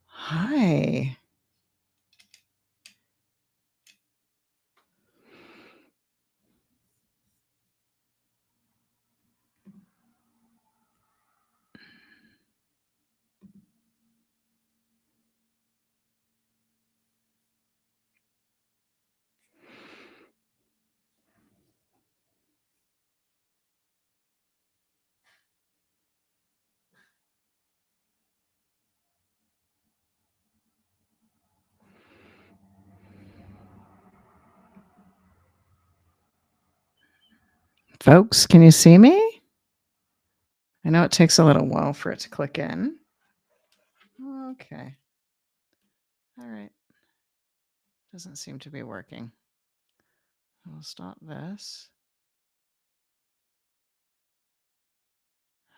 Hi. Folks, can you see me? I know it takes a little while for it to click in. Okay. All right. Doesn't seem to be working. I'll stop this.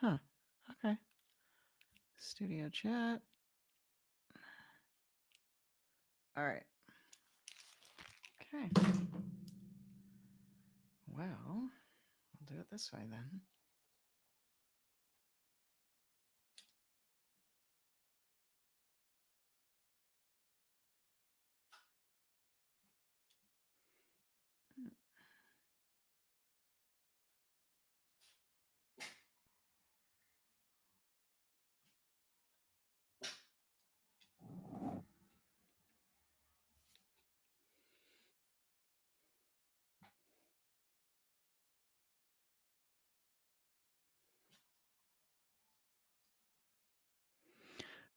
Huh. Okay. Studio chat. All right. Okay. Well, I'll do it this way then.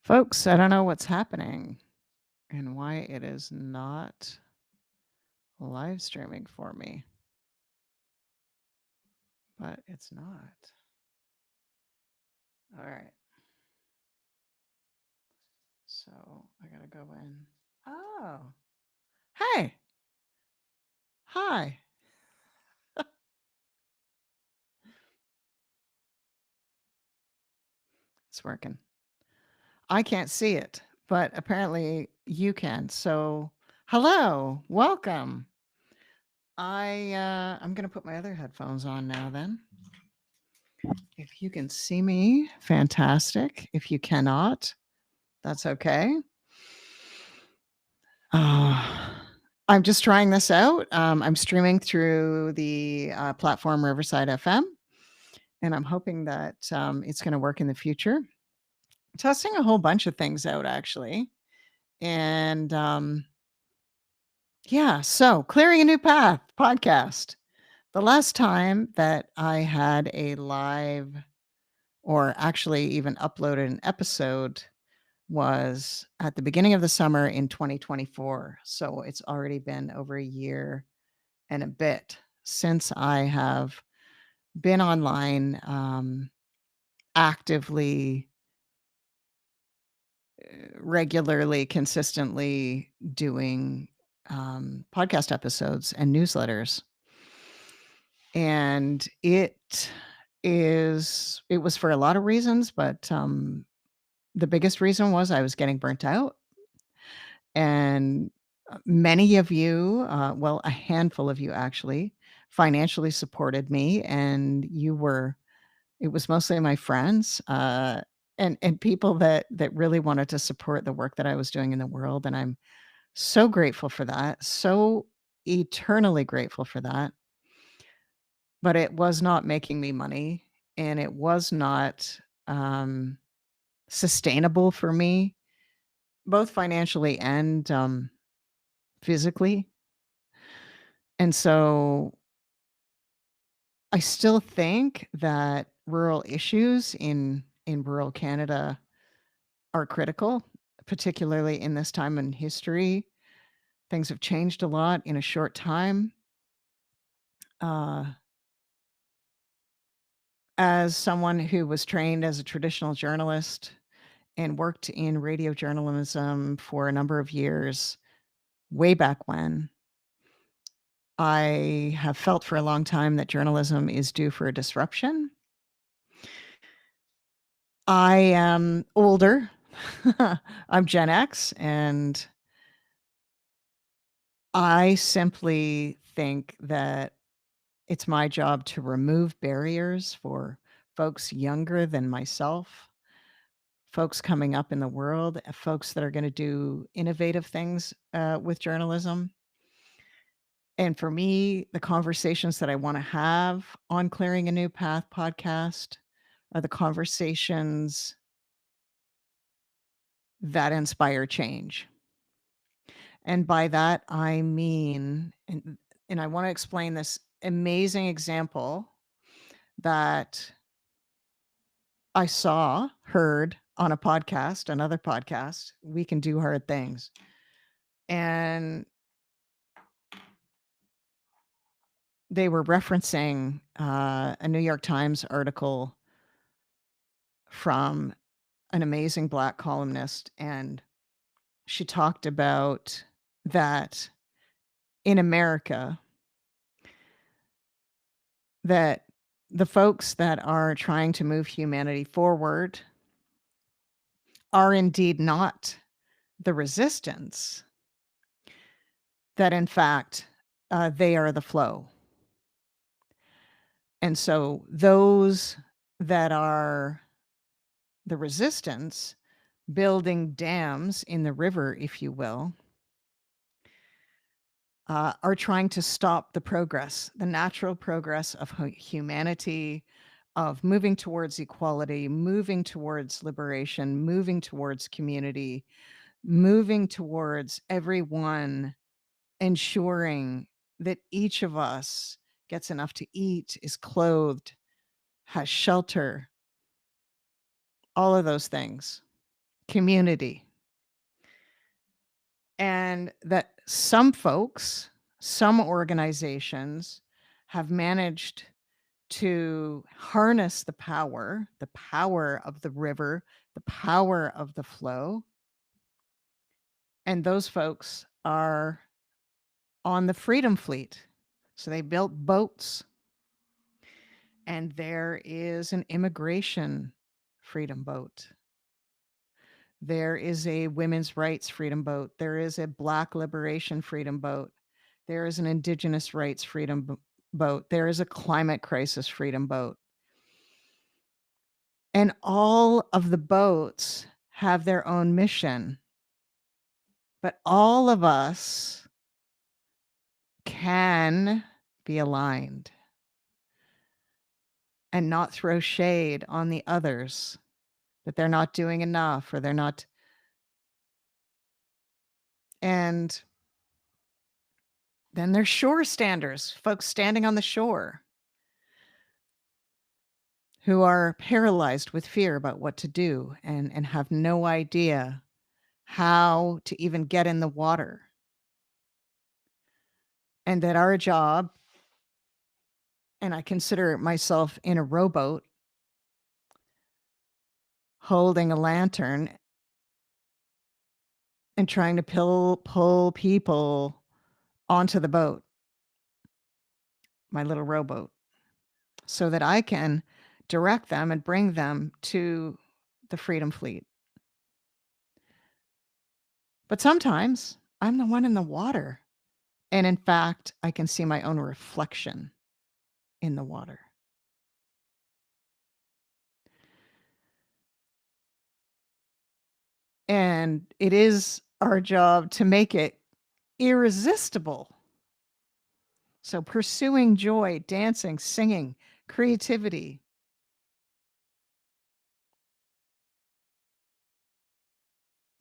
Folks, I don't know what's happening and why it is not live streaming for me, but it's not. All right. So I got to go in. Oh, hey. Hi. It's working. I can't see it, but apparently you can. So, hello, welcome. I'm going to put my other headphones on now then. If you can see me, fantastic. If you cannot, that's okay. I'm just trying this out. I'm streaming through the platform Riverside FM, and I'm hoping that it's going to work in the future. Testing a whole bunch of things out, actually. And yeah, so Clearing a New Path podcast. The last time that I had a live or actually even uploaded an episode was at the beginning of the summer in 2024. So it's already been over a year and a bit since I have been online actively, regularly, consistently doing podcast episodes and newsletters. And it was for a lot of reasons, but the biggest reason was I was getting burnt out. And many of you, well, a handful of you actually, financially supported me, and it was mostly my friends, and people that really wanted to support the work that I was doing in the world, and I'm so grateful for that, so eternally grateful for that. But it was not making me money, and it was not, um, sustainable for me, both financially and, physically. And so I still think that rural issues in rural Canada are critical, particularly in this time in history. Things have changed a lot in a short time. Uh, as someone who was trained as a traditional journalist and worked in radio journalism for a number of years, way back when, I have felt for a long time that journalism is due for a disruption. I am older. I'm Gen X, and I simply think that it's my job to remove barriers for folks younger than myself, folks coming up in the world, folks that are going to do innovative things with journalism. And for me, the conversations that I want to have on Clearing a New Path podcast are the conversations that inspire change. And by that, I mean, and I want to explain this amazing example that I saw, heard on a podcast, another podcast, We Can Do Hard Things. And they were referencing a New York Times article from an amazing Black columnist. And she talked about that in America, that the folks that are trying to move humanity forward are indeed not the resistance, that in fact, they are the flow. And so those that are the resistance, building dams in the river, if you will, are trying to stop the progress, the natural progress of humanity, of moving towards equality, moving towards liberation, moving towards community, moving towards everyone ensuring that each of us gets enough to eat, is clothed, has shelter, all of those things, community. And that some folks, some organizations have managed to harness the power of the river, the power of the flow. And those folks are on the Freedom Fleet. So they built boats. And there is an immigration freedom boat. There is a women's rights freedom boat. There is a Black liberation freedom boat. There is an Indigenous rights freedom boat. There is a climate crisis freedom boat. And all of the boats have their own mission. But all of us can be aligned and not throw shade on the others that they're not doing enough or they're not. And then there's shore standers, folks standing on the shore who are paralyzed with fear about what to do and have no idea how to even get in the water. And that our job, and I consider myself in a rowboat holding a lantern and trying to pull people onto the boat, my little rowboat, so that I can direct them and bring them to the Freedom Fleet. But sometimes I'm the one in the water. And in fact, I can see my own reflection in the water. And it is our job to make it irresistible. So pursuing joy, dancing, singing, creativity.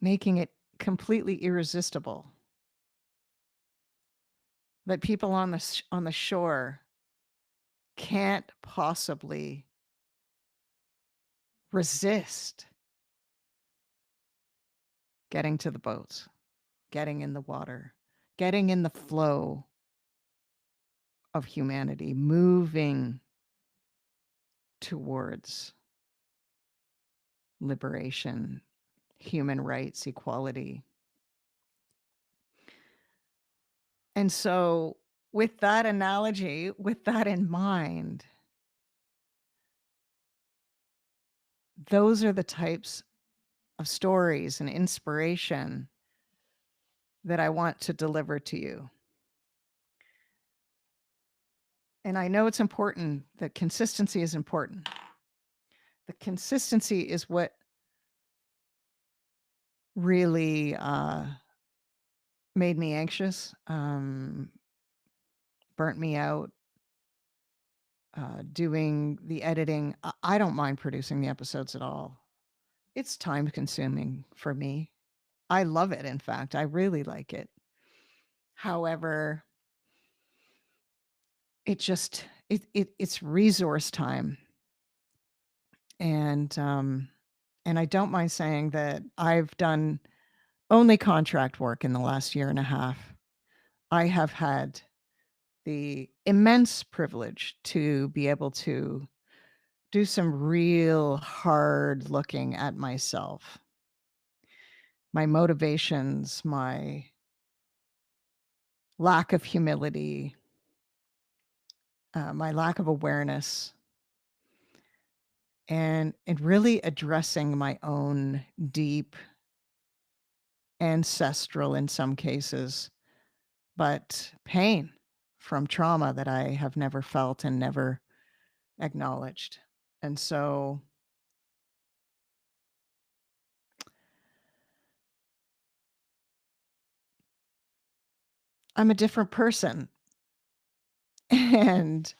Making it completely irresistible. That people on the shore can't possibly resist getting to the boats, getting in the water, getting in the flow of humanity, moving towards liberation, human rights, equality. And so, with that analogy, with that in mind, those are the types of stories and inspiration that I want to deliver to you. And I know it's important that consistency is important. The consistency is what really made me anxious, burnt me out. Doing the editing, I don't mind producing the episodes at all. It's time consuming for me. I love it, in fact, I really like it. However, it's resource time, and I don't mind saying that I've done only contract work in the last year and a half. I have had the immense privilege to be able to do some real hard looking at myself, my motivations, my lack of humility, my lack of awareness, and really addressing my own deep ancestral, in some cases, but pain from trauma that I have never felt and never acknowledged. And so I'm a different person. And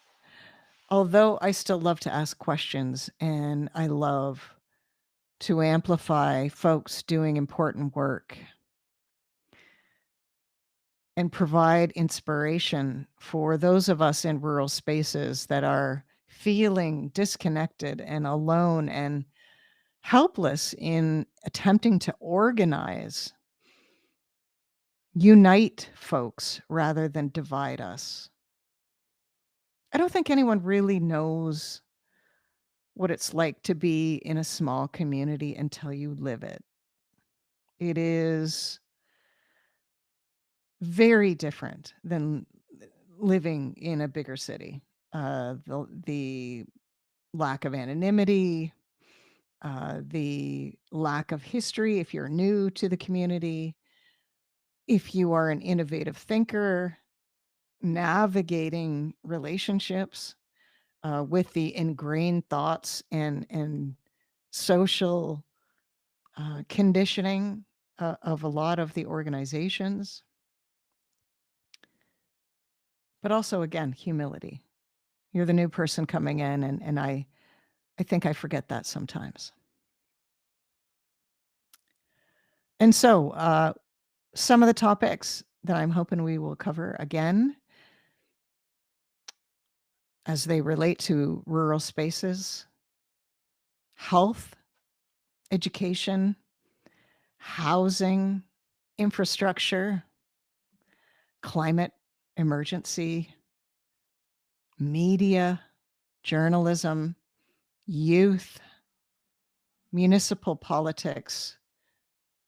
although I still love to ask questions and I love to amplify folks doing important work and provide inspiration for those of us in rural spaces that are feeling disconnected and alone and helpless in attempting to organize, unite folks rather than divide us. I don't think anyone really knows what it's like to be in a small community until you live it. It is very different than living in a bigger city. The lack of anonymity, the lack of history if you're new to the community, if you are an innovative thinker, navigating relationships with the ingrained thoughts and social conditioning of a lot of the organizations, but also again humility. You're the new person coming in, and I think I forget that sometimes. And so, some of the topics that I'm hoping we will cover again as they relate to rural spaces, health, education, housing, infrastructure, climate emergency, media, journalism, youth, municipal politics,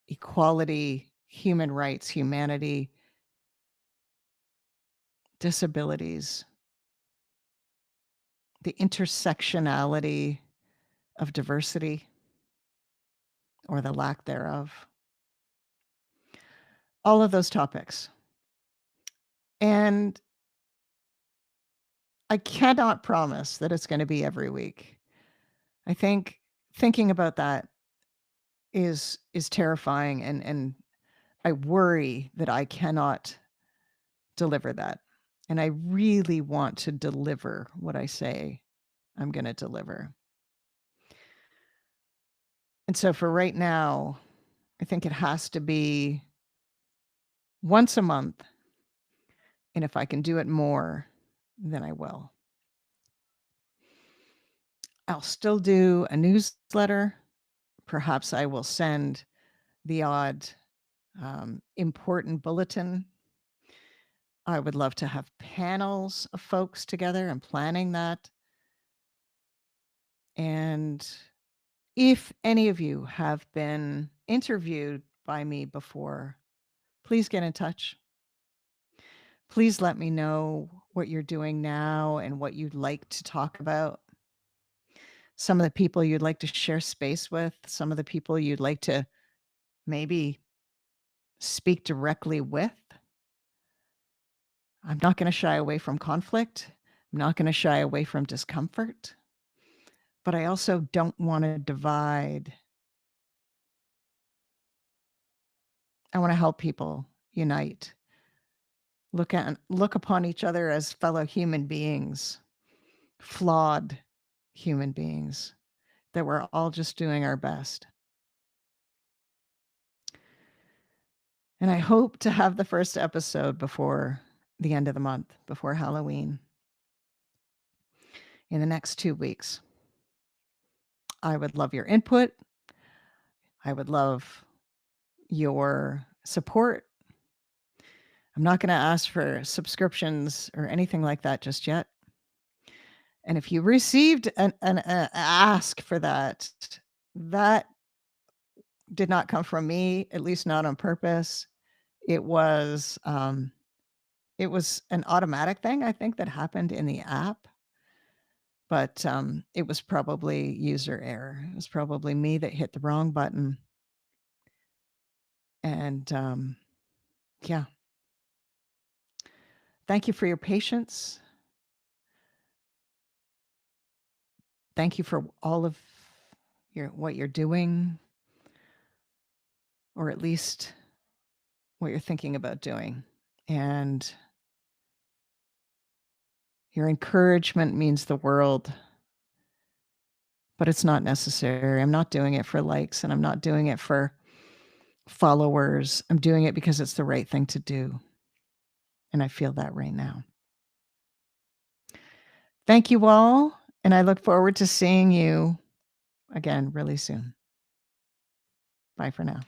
equality, human rights, humanity, disabilities, the intersectionality of diversity or the lack thereof. All of those topics. And I cannot promise that it's going to be every week. I think thinking about that is terrifying, and I worry that I cannot deliver that. And I really want to deliver what I say I'm going to deliver. And so for right now, I think it has to be once a month. And if I can do it more, then I will. I'll still do a newsletter. Perhaps I will send the odd important bulletin. I would love to have panels of folks together. I'm planning that. And if any of you have been interviewed by me before, please get in touch. Please let me know what you're doing now and what you'd like to talk about. Some of the people you'd like to share space with, some of the people you'd like to maybe speak directly with. I'm not going to shy away from conflict. I'm not going to shy away from discomfort. But I also don't want to divide. I wanna help people unite, look upon each other as fellow human beings, flawed human beings, that we're all just doing our best. And I hope to have the first episode before the end of the month, before Halloween, in the next 2 weeks. I would love your input. I would love your support. I'm not gonna ask for subscriptions or anything like that just yet. And if you received an ask for that, that did not come from me, at least not on purpose. It was, um, it was an automatic thing, I think, that happened in the app, but, it was probably user error. It was probably me that hit the wrong button, and, yeah. Thank you for your patience. Thank you for all of what you're doing, or at least what you're thinking about doing. And your encouragement means the world, but it's not necessary. I'm not doing it for likes and I'm not doing it for followers. I'm doing it because it's the right thing to do. And I feel that right now. Thank you all. And I look forward to seeing you again really soon. Bye for now.